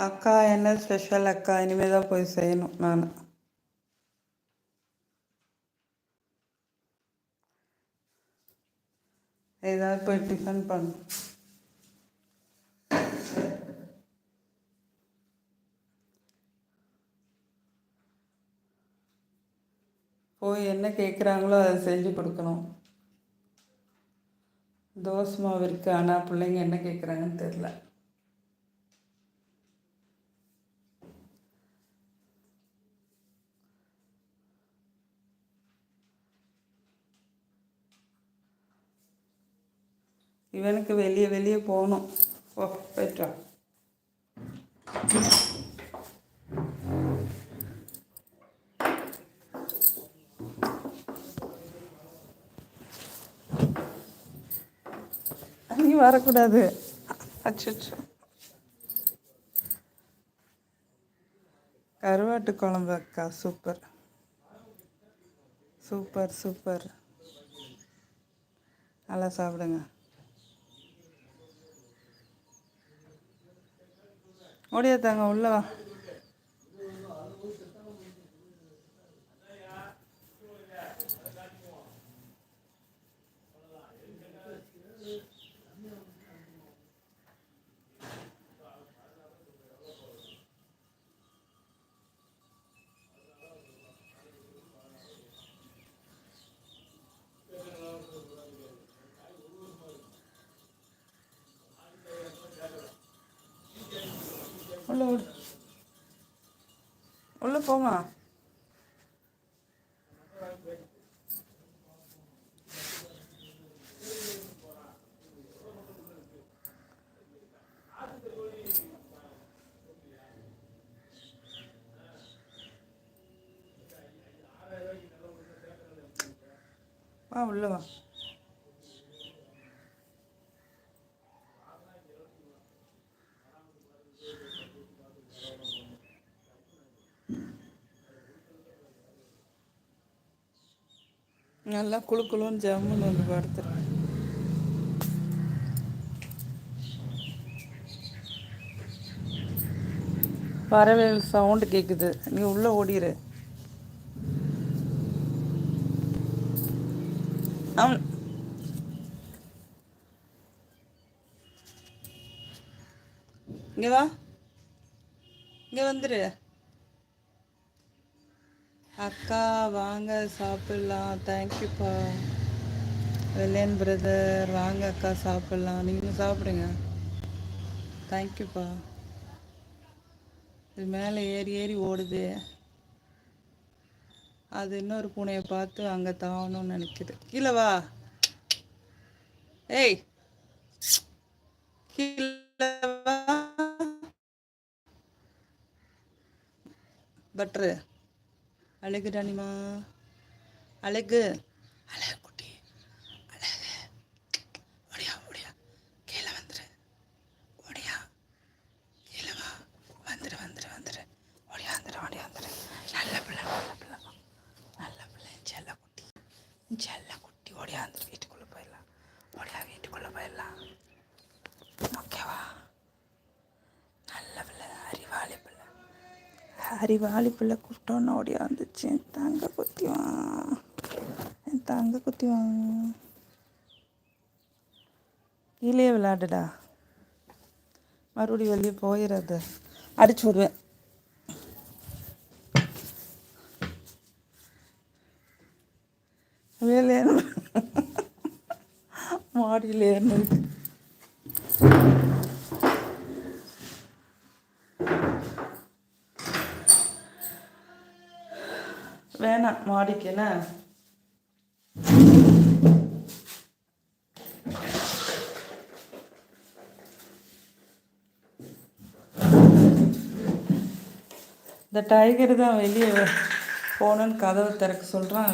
அக்கா என்ன ஸ்பெஷல் அக்கா? இனிமேல் தான் போய் செய்யணும் நான். ஏதாவது போய் டிஃபன் பண்ணணும். போய் என்ன கேட்குறாங்களோ அதை செஞ்சு கொடுக்கணும். தோசை மாவு இருக்குது, ஆனால் பிள்ளைங்க என்ன கேட்குறாங்கன்னு தெரில. இவனுக்கு வெளியே வெளியே போகணும். ஓ போயிட்டா. நீ வரக்கூடாது. அச்சோ, கருவாட்டு குழம்பு அக்கா. Super super super. நல்லா சாப்பிடுங்க. ஓடியாத்தாங்க உள்ள வா. உள்ள உள்ள போமா. வா உள்ள வா. நல்லா குழு குழுன்னு ஜம்முன்னு வந்து படுத்துருவேன். பறவைகள் சவுண்டு கேட்குது. நீ உள்ளே ஓடிடு. அவன் இங்கே வா, இங்கே வந்துடு. அக்கா வாங்க சாப்பிட்லாம். தேங்க்யூப்பா வெள்ளையன் பிரதர். வாங்க அக்கா சாப்பிட்லாம். நீங்களும் சாப்பிடுங்க. தேங்க்யூப்பா. இது மேலே ஏறி ஏறி ஓடுது. அது இன்னொரு பூனையை பார்த்து அங்கே தாவணும்னு நினைக்குது. கீழே வா. ஏய் கீழே வா. பட்ரு அழகு ராணிமா. அழகு அழகு குட்டி அழகு. ஓடியா ஓடியா. கீழே வந்துரு. ஓடியா கீழே வா. வந்துரு வந்துரு வந்துரு. ஓடியா வந்துரு ஓடியா வந்துரு. நல்ல பிள்ளை நல்ல பிள்ளை நல்ல பிள்ளை. செல்ல குட்டி செல்ல குட்டி. ஓடியா வந்துரு. வீட்டுக்குள்ளே போயிடலாம். ஓடியா வீட்டுக்குள்ளே போயிடலாம். ஓகேவா? நல்ல பிள்ளை. அறிவாளி பிள்ளை. அறிவாளி பிள்ளை கூப்பிட்டோன்னு ஓடியா வந்துச்சு. என் தங்க குத்திவான். என் தங்க குத்திவான். கீழே விளையாடுடா. மறுபடியும் வெளியே போயிடாது. அடிச்சு விடுவேன். வேலையே மாடியில் ஏறினு இருக்கு. வேணாம் மாடிக்கு. என்ன இந்த டைகர் தான் வெளியே போகணுன்னு கதவை திறக்க சொல்கிறான்.